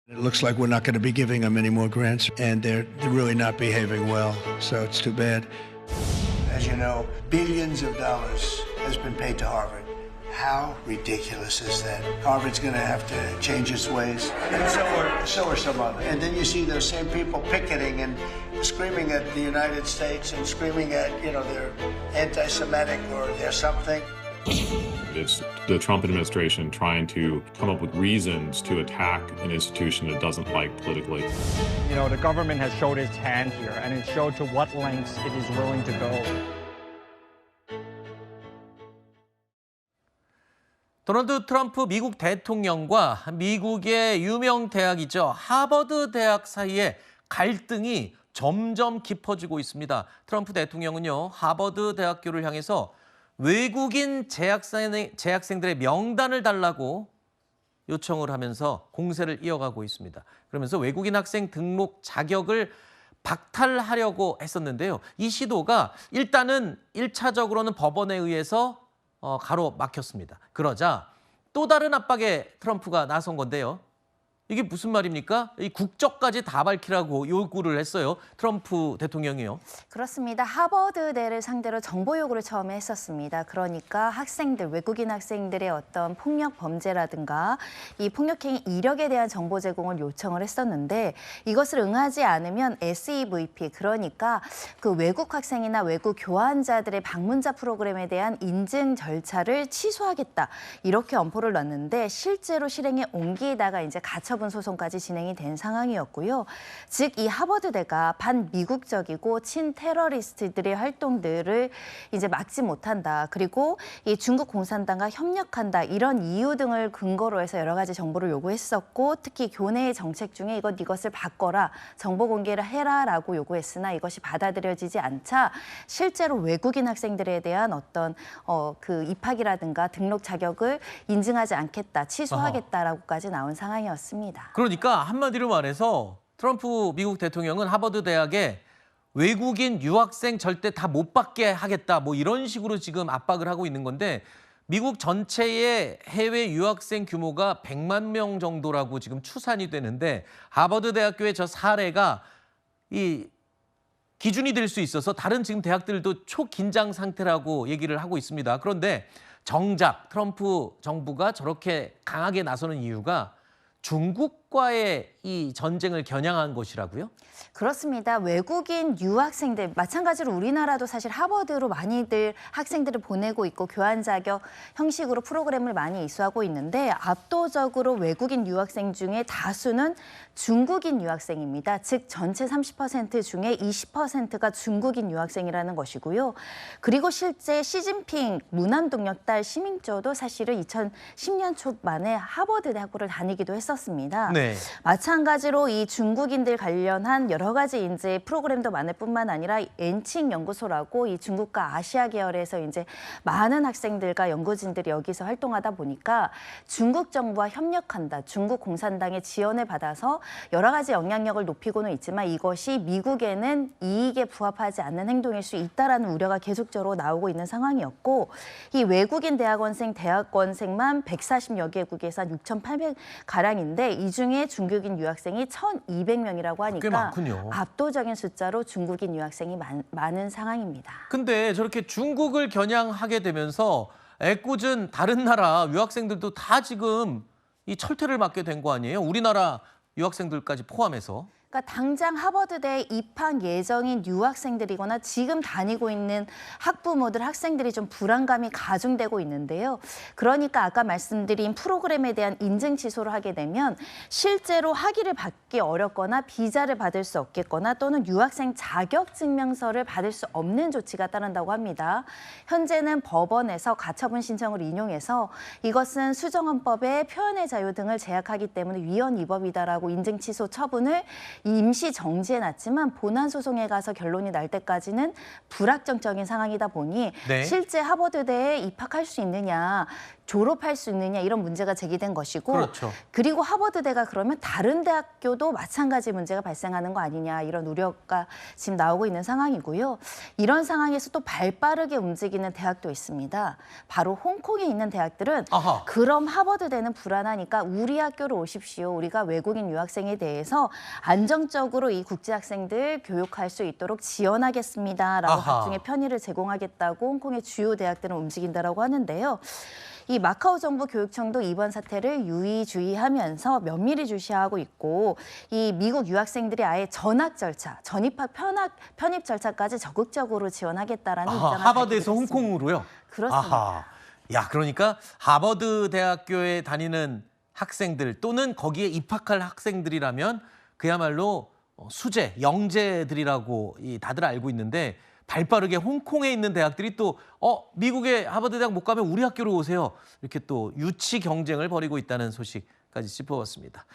It looks like we're not going to be giving them any more grants, and they're really not behaving well, so it's too bad. As you know, billions of dollars has been paid to Harvard. How ridiculous is that? Harvard's going to have to change its ways, and so are some others. And then you see those same people picketing and screaming at the United States and screaming at, they're anti-Semitic or they're something. It's the Trump administration trying to come up with reasons to attack an institution it doesn't like politically. The government has showed its hand here, and it showed to what lengths it is willing to go. 도널드 트럼프 미국 대통령과 미국의 유명 대학이죠. 하버드 대학 사이에 갈등이 점점 깊어지고 있습니다. 트럼프 대통령은요, 하버드 대학교를 향해서 외국인 재학생들의 명단을 달라고 요청을 하면서 공세를 이어가고 있습니다. 그러면서 외국인 학생 등록 자격을 박탈하려고 했었는데요. 이 시도가 일단은 1차적으로는 법원에 의해서 가로막혔습니다. 그러자 또 다른 압박에 트럼프가 나선 건데요. 이게 무슨 말입니까? 이 국적까지 다 밝히라고 요구를 했어요. 트럼프 대통령이요. 그렇습니다. 하버드대를 상대로 정보 요구를 처음에 했었습니다. 그러니까 외국인 학생들의 어떤 폭력 범죄라든가 이 폭력행위 이력에 대한 정보 제공을 요청을 했었는데 이것을 응하지 않으면 SEVP, 그러니까 그 외국 학생이나 외국 교환자들의 방문자 프로그램에 대한 인증 절차를 취소하겠다. 이렇게 엄포를 놨는데 실제로 실행에 옮기다가 이제 가처분 소송까지 진행이 된 상황이었고요. 즉, 이 하버드대가 반미국적이고 친테러리스트들의 활동들을 이제 막지 못한다. 그리고 이 중국 공산당과 협력한다. 이런 이유 등을 근거로 해서 여러 가지 정보를 요구했었고, 특히 교내의 정책 중에 이것을 바꿔라, 정보 공개를 해라라고 요구했으나 이것이 받아들여지지 않자 실제로 외국인 학생들에 대한 어떤 그 입학이라든가 등록 자격을 인증하지 않겠다, 취소하겠다라고까지 나온 상황이었습니다. 그러니까 한마디로 말해서 트럼프 미국 대통령은 하버드 대학에 외국인 유학생 절대 다 못 받게 하겠다, 뭐 이런 식으로 지금 압박을 하고 있는 건데, 미국 전체의 해외 유학생 규모가 100만 명 정도라고 지금 추산이 되는데, 하버드 대학교의 저 사례가 이 기준이 될 수 있어서 다른 지금 대학들도 초긴장 상태라고 얘기를 하고 있습니다. 그런데 정작 트럼프 정부가 저렇게 강하게 나서는 이유가 중국과의 이 전쟁을 겨냥한 것이라고요? 그렇습니다. 외국인 유학생들, 마찬가지로 우리나라도 사실 하버드로 많이들 학생들을 보내고 있고 교환 자격 형식으로 프로그램을 많이 이수하고 있는데, 압도적으로 외국인 유학생 중에 다수는 중국인 유학생입니다. 즉 전체 30% 중에 20%가 중국인 유학생이라는 것이고요. 그리고 실제 시진핑 문안동력달 시민조도 사실은 2010년 초반에 하버드 대학교를 다니기도 했었습니다. 네. 마찬가지로 이 중국인들 관련한 여러 가지 이제 프로그램도 많을 뿐만 아니라 엔칭 연구소라고 이 중국과 아시아 계열에서 이제 많은 학생들과 연구진들이 여기서 활동하다 보니까 중국 정부와 협력한다, 중국 공산당의 지원을 받아서 여러 가지 영향력을 높이고는 있지만 이것이 미국에는 이익에 부합하지 않는 행동일 수 있다라는 우려가 계속적으로 나오고 있는 상황이었고, 이 외국인 대학원생만 140여 개국에서 6,800가량인데 이 중에 중국인 유학생이 1,200명이라고 하니까 꽤 많군요. 압도적인 숫자로 중국인 유학생이 많은 상황입니다. 근데 저렇게 중국을 겨냥하게 되면서 애꿎은 다른 나라 유학생들도 다 지금 이 철퇴를 맞게 된 거 아니에요? 우리나라 유학생들까지 포함해서. 그러니까 당장 하버드대에 입학 예정인 유학생들이거나 지금 다니고 있는 학부모들, 학생들이 좀 불안감이 가중되고 있는데요. 그러니까 아까 말씀드린 프로그램에 대한 인증 취소를 하게 되면 실제로 학위를 받기 어렵거나 비자를 받을 수 없겠거나 또는 유학생 자격증명서를 받을 수 없는 조치가 따른다고 합니다. 현재는 법원에서 가처분 신청을 인용해서 이것은 수정헌법의 표현의 자유 등을 제약하기 때문에 위헌 위법이다라고 인증 취소 처분을 임시 정지해놨지만 본안 소송에 가서 결론이 날 때까지는 불확정적인 상황이다 보니 네. 실제 하버드대에 입학할 수 있느냐, 졸업할 수 있느냐 이런 문제가 제기된 것이고 그렇죠. 그리고 하버드대가 그러면 다른 대학교도 마찬가지 문제가 발생하는 거 아니냐 이런 우려가 지금 나오고 있는 상황이고요. 이런 상황에서 또 발빠르게 움직이는 대학도 있습니다. 바로 홍콩에 있는 대학들은 아하. 그럼 하버드대는 불안하니까 우리 학교로 오십시오. 우리가 외국인 유학생에 대해서 안정적으로 이 국제학생들 교육할 수 있도록 지원하겠습니다라고 아하. 각종의 편의를 제공하겠다고 홍콩의 주요 대학들은 움직인다라고 하는데요. 이 마카오 정부 교육청도 이번 사태를 유의주의하면서 면밀히 주시하고 있고 이 미국 유학생들이 아예 전학 절차, 전입학 편입 절차까지 적극적으로 지원하겠다라는 아하, 입장을 하버드에서 밝히기도 했습니다. 홍콩으로요? 그렇습니다. 아하. 야, 그러니까 하버드 대학교에 다니는 학생들 또는 거기에 입학할 학생들이라면 그야말로 수재, 영재들이라고 다들 알고 있는데 발빠르게 홍콩에 있는 대학들이 또 미국의 하버드 대학 못 가면 우리 학교로 오세요. 이렇게 또 유치 경쟁을 벌이고 있다는 소식까지 짚어봤습니다.